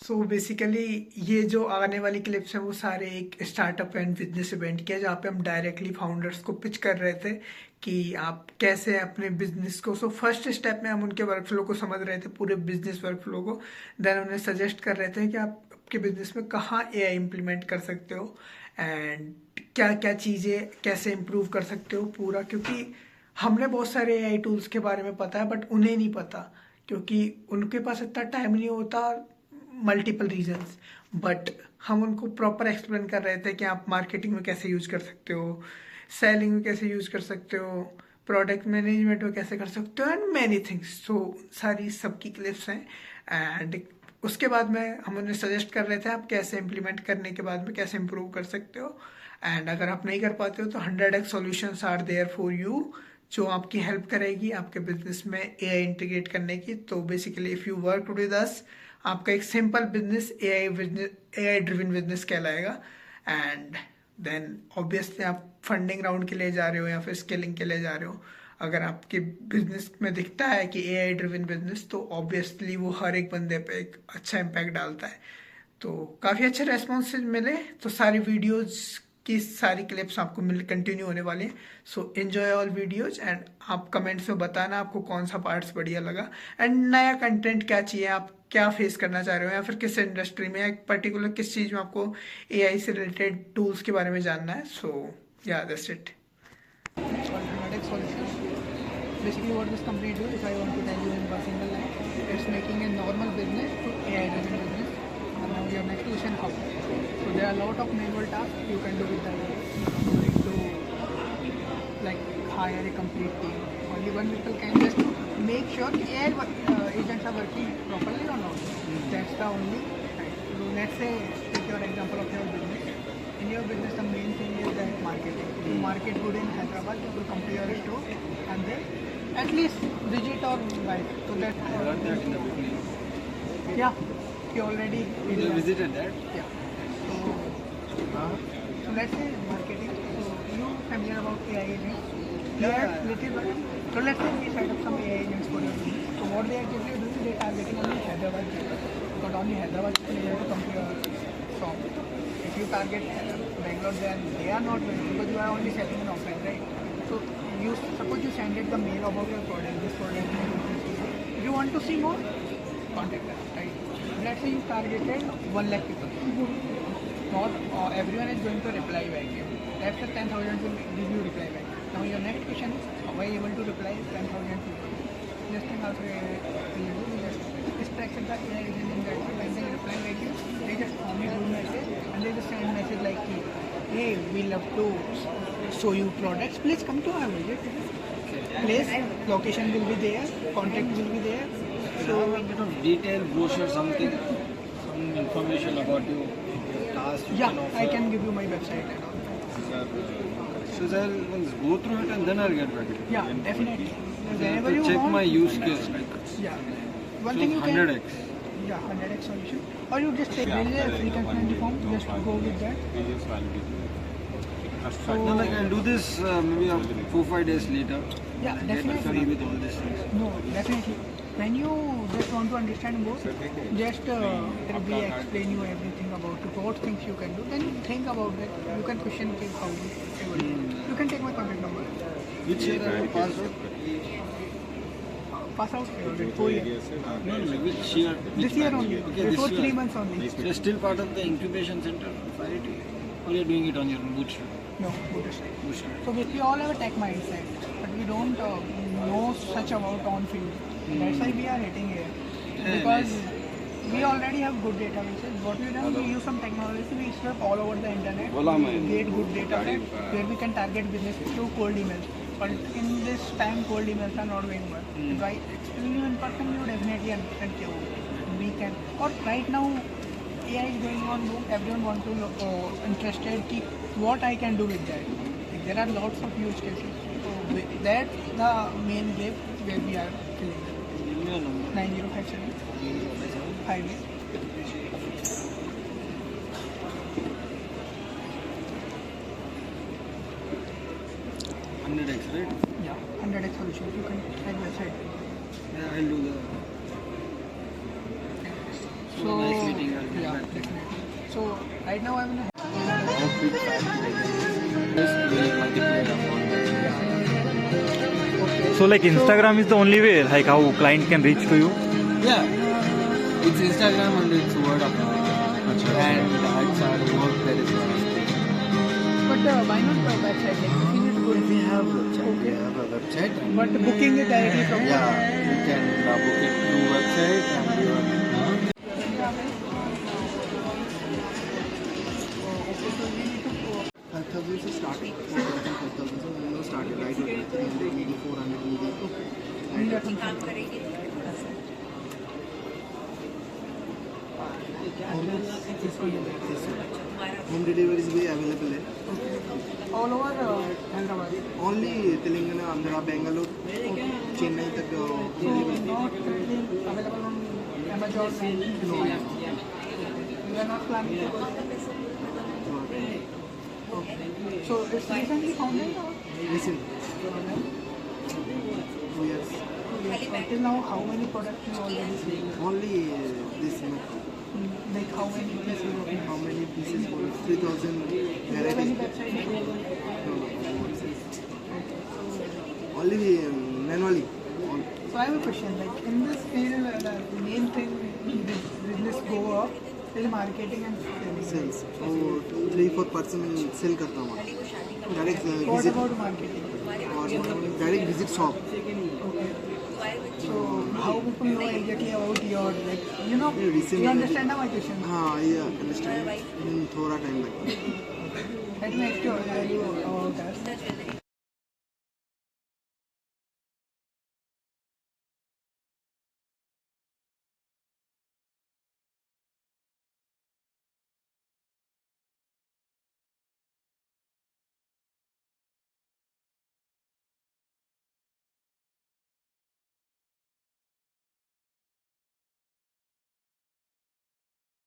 So basically ये जो आने वाली क्लिप्स हैं वो सारे एक स्टार्टअप एंड बिजनेस इवेंट के हैं, जहाँ पे हम डायरेक्टली फाउंडर्स को पिच कर रहे थे कि आप कैसे अपने बिजनेस को। सो फर्स्ट स्टेप में हम उनके वर्क फ्लो को समझ रहे थे, पूरे बिजनेस वर्क फ्लो को। देन उन्हें सजेस्ट कर रहे थे कि आप आपके बिजनेस में कहाँ एआई इम्प्लीमेंट कर सकते हो एंड क्या क्या चीज़ें कैसे इम्प्रूव कर सकते हो पूरा। क्योंकि हमने बहुत सारे एआई टूल्स के बारे में पता है, बट उन्हें नहीं पता, क्योंकि उनके पास इतना टाइम नहीं होता, मल्टीपल रीजंस। बट हम उनको प्रॉपर एक्सप्लेन कर रहे थे कि आप मार्केटिंग में कैसे यूज कर सकते हो, सेलिंग में कैसे यूज कर सकते हो, प्रोडक्ट मैनेजमेंट में कैसे कर सकते हो, एंड मैनी थिंग्स। सो सारी सबकी क्लिप्स हैं। एंड उसके बाद में हम उन्हें सजेस्ट कर रहे थे आप कैसे इम्प्लीमेंट करने के बाद में कैसे इम्प्रूव कर सकते हो। एंड अगर आप नहीं कर पाते हो तो 100x solutions are there for you, जो आपकी हेल्प करेगी आपके बिजनेस में एआई इंटीग्रेट करने की। तो basically if you work with us, आपका एक simple business AI driven business कहलाएगा। एंड देन ऑब्वियसली आप फंडिंग राउंड के लिए जा रहे हो या फिर स्केलिंग के लिए जा रहे हो, अगर आपके बिजनेस में दिखता है कि एआई ड्रिवन बिजनेस, तो ऑब्वियसली वो हर एक बंदे पे एक अच्छा इम्पैक्ट डालता है। तो काफ़ी अच्छे रेस्पॉन्स मिले, तो सारी वीडियोस की सारी क्लिप्स आपको मिल कंटिन्यू होने वाली हैं। So enjoy all videos and आप कमेंट्स में बताना आपको कौन सा पार्ट्स बढ़िया लगा एंड नया कंटेंट क्या चाहिए, आप क्या फेस करना चाह रहे हो, या फिर किस इंडस्ट्री में या पर्टिकुलर किस चीज़ में आपको एआई से रिलेटेड टूल्स के बारे में जानना है। सो या that's it. Automatic solutions. Basically, what this company do, if I want to tell you in one single line, it's making a normal business to AI-driven business. And now your next question, how? So there are a lot of manual tasks you can do with the AI. You need to like hire a complete team. Only one people can just make sure the AI agents are working properly or not. That's the only. So let's say take your example of your business. In your business, the main thing is that marketing. You market good in Hyderabad, people come to your store and they at least visit or buy. So that I got that in the beginning. yeah, you already did You that. visited that? Yeah. So let's say marketing. So you familiar about AI agents? Yeah. Little bit. So let's say we set up some AI agents for your business. So what they actually doing? They are targeting only Hyderabad people. But only Hyderabad people able to come to your shop. If you target Bangalore, then they are not willing because you are only selling in offline, right? So you suppose you send it the mail about your product, this product. If you want to see more, contact us, right? Let's say you targeted 1 lakh people. Not everyone is going to reply back. That's the 10,000 will give you reply back. Now your next question is, how are you able to reply 10,000 people? Just think also extract the AI agent in that when they reply like you, they just only do message and they just send message like, hey, we love to show you products. Please come to our visit. Place, location will be there, contact will be there. So a bit of detailed brochure, something, some information about you, your task you Yeah, can offer. I can give you my website and all. So I'll once go through it and then I'll get back to you. Yeah, definitely. I have Whenever to you check want. my use case. Like, Yeah. One so thing you can. 100x. Yeah, 100x solution. Or you just take really a free component form, just go with that. So, No, like I'll do this maybe 4-5 days later. yeah, Get familiar definitely. with all these things. No, definitely. When you just want to understand more, just we explain you everything about it, what things you can do. Then you think about that. You can question how you can take my contact number. Which year I have passed out? Pass out already 4 years. No, which year? This year only. Okay, Before this 3 year. months only. So you're still part of the incubation center of IIT? Or you're doing it on your own bootstrap? No, Buddhist. Bootstrap. So we all have a tech mindset, but we don't know such about on field. That's why we are hitting here. Yeah, Because nice. we already have good databases. What we done, we use some technology, we sweep all over the internet. Bola We main. get good data set where we can target business through cold emails. But in this time, cold emails are not going well. If I explain you in person, you definitely understand we can. Or right now, AI is going on boom. Everyone want to look interested. Ki what I can do with that. Like, there are lots of use cases. So that's the main gap where we are filling. Give me a number. 9057 58. Right? Yeah, 100x solutions. You can check website. Yeah, I'll do the. So Nice meeting. marketing and Yeah, that thing. definitely. So right now I'm in a How big fat this will multiply upon that. So like Instagram is the only way, like how client can reach to you. Yeah, it's Instagram and it's word of mouth. And ads are work there is one. But why not the website? Like booking it good. We have website. Okay. We have a website. And But booking it directly from yeah, you can book it through website and you are. से started 4,000 so we know started right away 300 ED 400 ED home deliveries भी available है all over Hyderabad. Only Telangana Andhra Bengaluru Chennai तक So not currently available on Amazon and No. you are not planning to. So it's recently founded or Listen 2 years till now how many products you already sell? only this month Like how many pieces you have? how many pieces for 3,000 Do you have any varieties website? only manually So I have a question. Like in this field, the main thing this business go up is marketing and selling. sales और 3-4% cell करता हूँ direct What visit about marketing? और direct visit shop Okay. So how people know exactly about your like you know Yeah, recently- you understand my question? हाँ ये understand थोड़ा time लगता है Let me ask you about that.